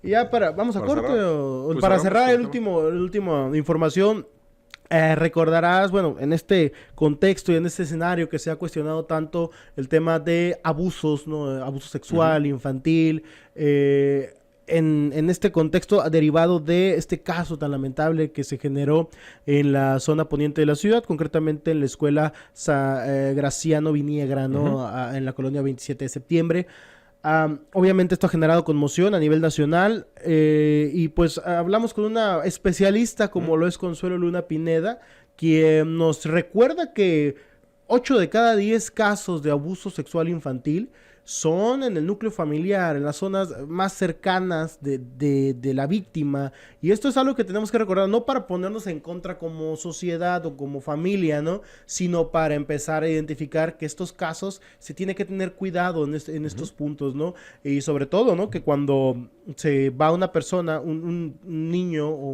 Y ya vamos a Para corte cerrar, o pues para cerramos cerrar con el tema. el último información. Recordarás, bueno, en este contexto y en este escenario que se ha cuestionado tanto el tema de abusos, ¿no? Abuso Ujú. sexual, infantil, en este contexto derivado de este caso tan lamentable que se generó en la zona poniente de la ciudad, concretamente en la escuela Graciano Viniegra, Ujú. ¿no? En la colonia 27 de septiembre. Obviamente esto ha generado conmoción a nivel nacional y pues hablamos con una especialista como Ujú. lo es Consuelo Luna Pineda, quien nos recuerda que 8 de cada 10 casos de abuso sexual infantil son en el núcleo familiar, en las zonas más cercanas de la víctima. Y esto es algo que tenemos que recordar, no para ponernos en contra como sociedad o como familia, ¿no? Sino para empezar a identificar que estos casos se tiene que tener cuidado en Ujú. estos puntos, ¿no? Y sobre todo, ¿no? Que cuando se va una persona, un niño o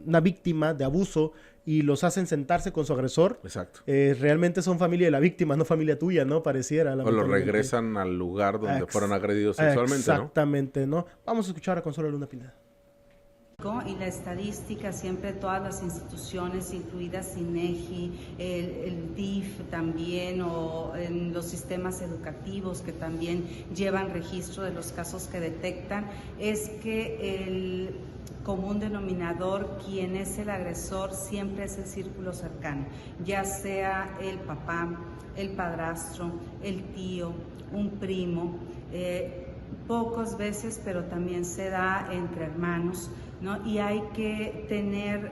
una víctima de abuso y los hacen sentarse con su agresor, Exacto. realmente son familia de la víctima, no familia tuya, ¿no? Pareciera, O lo lamentablemente. regresan al lugar donde fueron Ex- agredidos sexualmente, ¿no? exactamente, ¿no? Vamos a escuchar a Consuelo Luna Pineda. Y la estadística siempre, todas las instituciones, incluidas INEGI, el DIF también, o en los sistemas educativos que también llevan registro de los casos que detectan, es que el común denominador, quien es el agresor, siempre es el círculo cercano, ya sea el papá, el padrastro, el tío, un primo, pocas veces, pero también se da entre hermanos, ¿no? Y hay que tener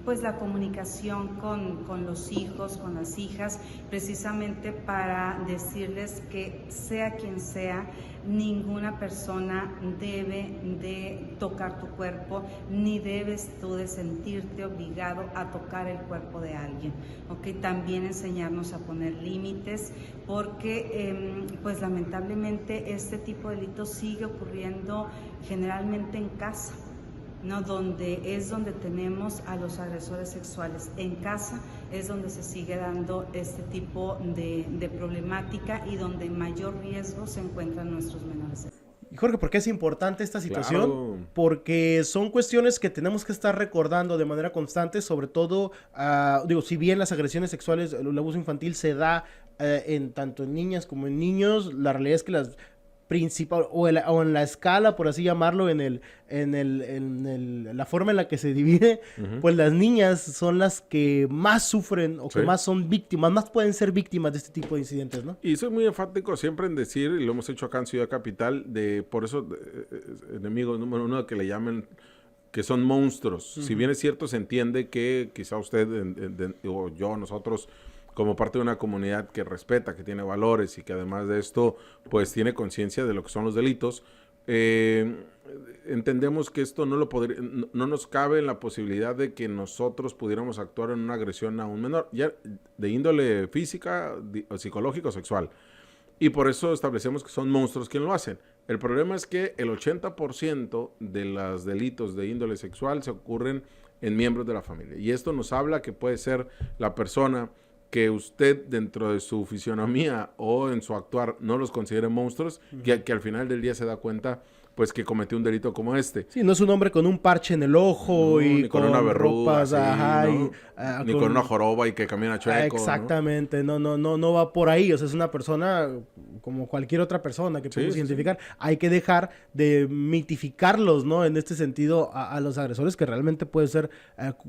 pues la comunicación con los hijos, con las hijas, precisamente para decirles que sea quien sea, ninguna persona debe de tocar tu cuerpo, ni debes tú de sentirte obligado a tocar el cuerpo de alguien, ¿ok? También enseñarnos a poner límites, porque pues lamentablemente este tipo de delitos sigue ocurriendo generalmente en casa, ¿no? Donde tenemos a los agresores sexuales. En casa es donde se sigue dando este tipo de problemática y donde mayor riesgo se encuentran nuestros menores. Y Jorge, ¿por qué es importante esta situación? Claro. Porque son cuestiones que tenemos que estar recordando de manera constante, sobre todo, digo, si bien las agresiones sexuales, el abuso infantil se da en tanto en niñas como en niños, la realidad es que las principal o en la escala, por así llamarlo, la forma en la que se divide, Ujú. pues las niñas son las que más sufren o que Sí. más son víctimas, más pueden ser víctimas de este tipo de incidentes, ¿no? Y soy muy enfático siempre en decir, y lo hemos hecho acá en Ciudad Capital, por eso, enemigo número uno, que le llamen que son monstruos. Si bien es cierto, se entiende que quizá usted o yo, nosotros, como parte de una comunidad que respeta, que tiene valores y que además de esto, pues tiene conciencia de lo que son los delitos, entendemos que esto no nos cabe en la posibilidad de que nosotros pudiéramos actuar en una agresión a un menor, ya de índole física, o psicológica o sexual. Y por eso establecemos que son monstruos quienes lo hacen. El problema es que el 80% de los delitos de índole sexual se ocurren en miembros de la familia. Y esto nos habla que puede ser la persona que usted dentro de su fisionomía o en su actuar no los considere monstruos, que al final del día se da cuenta pues que cometió un delito como este. Sí, no es un hombre con un parche en el ojo No, y ni con una con verruga ropas, así, ajá, y ¿no? Ni con una joroba y que camina chueco, ¿no? exactamente, no va por ahí, o sea, es una persona como cualquier otra persona que Sí, podemos sí, sí. identificar. Hay que dejar de mitificarlos, ¿no? En este sentido, a los agresores que realmente puede ser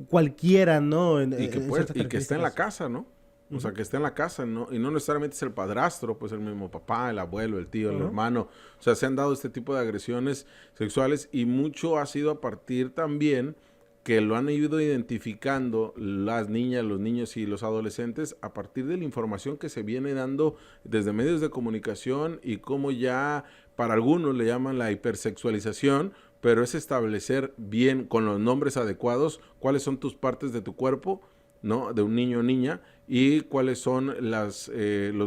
cualquiera, ¿no? En ciertas Y que esté en la características. casa, ¿no? O sea, que esté en la casa, ¿no? Y no necesariamente es el padrastro, pues el mismo papá, el abuelo, el tío, el hermano. O sea, se han dado este tipo de agresiones sexuales y mucho ha sido a partir también que lo han ido identificando las niñas, los niños y los adolescentes a partir de la información que se viene dando desde medios de comunicación y cómo ya para algunos le llaman la hipersexualización, pero es establecer bien con los nombres adecuados cuáles son tus partes de tu cuerpo, ¿no? De un niño o niña y cuáles son los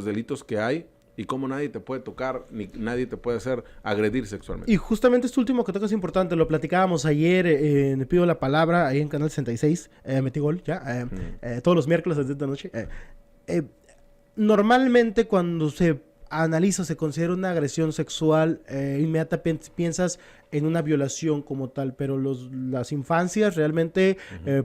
delitos que hay y cómo nadie te puede tocar ni nadie te puede hacer agredir sexualmente. Y justamente este último que toca es importante, lo platicábamos ayer en Pido la Palabra, ahí en Canal 66, metí gol ya, todos los miércoles a las 10 de la noche. Eh, Normalmente cuando se analizas, se considera una agresión sexual, inmediatamente piensas en una violación como tal, pero las infancias realmente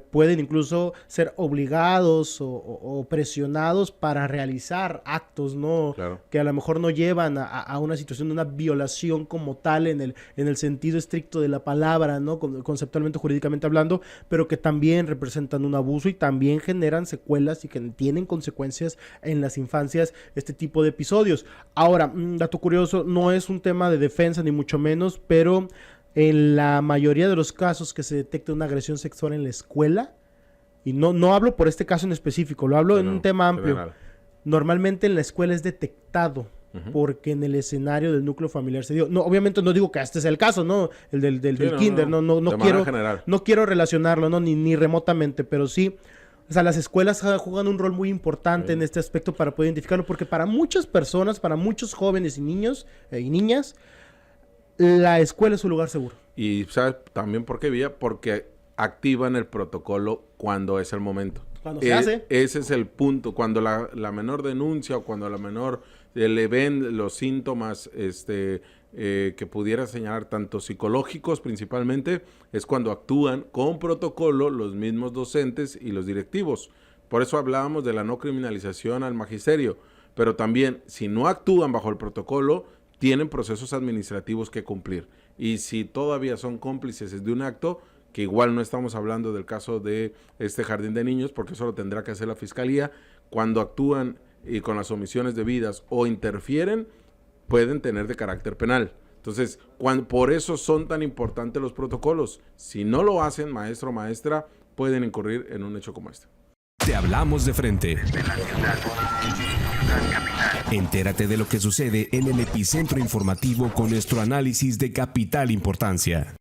pueden incluso ser obligados o presionados para realizar actos, ¿no? Claro. Que a lo mejor no llevan a una situación de una violación como tal en el sentido estricto de la palabra, ¿no? Conceptualmente, jurídicamente hablando, pero que también representan un abuso y también generan secuelas y que tienen consecuencias en las infancias este tipo de episodios. Ahora, dato curioso, no es un tema de defensa ni mucho menos, pero en la mayoría de los casos que se detecta una agresión sexual en la escuela, y no hablo por este caso en específico, lo hablo en un tema amplio, general. Normalmente en la escuela es detectado porque en el escenario del núcleo familiar se dio. No, obviamente no digo que este sea el caso, ¿no? El del kinder, no quiero relacionarlo, ¿no? Ni remotamente, pero sí. O sea, las escuelas juegan un rol muy importante en este aspecto para poder identificarlo, porque para muchas personas, para muchos jóvenes y niños y niñas, la escuela es un lugar seguro. Y ¿sabes también por qué, Villa? Porque activan el protocolo cuando es el momento. Cuando se hace. Ese es el punto. Cuando la menor denuncia o cuando la menor le ven los síntomas que pudiera señalar, tanto psicológicos principalmente, es cuando actúan con protocolo los mismos docentes y los directivos. Por eso hablábamos de la no criminalización al magisterio. Pero también, si no actúan bajo el protocolo, tienen procesos administrativos que cumplir. Y si todavía son cómplices de un acto, que igual no estamos hablando del caso de este jardín de niños, porque eso lo tendrá que hacer la fiscalía, cuando actúan y con las omisiones debidas o interfieren, pueden tener de carácter penal. Entonces, por eso son tan importantes los protocolos. Si no lo hacen, maestro o maestra, pueden incurrir en un hecho como este. Te hablamos de frente. Entérate de lo que sucede en el epicentro informativo con nuestro análisis de capital importancia.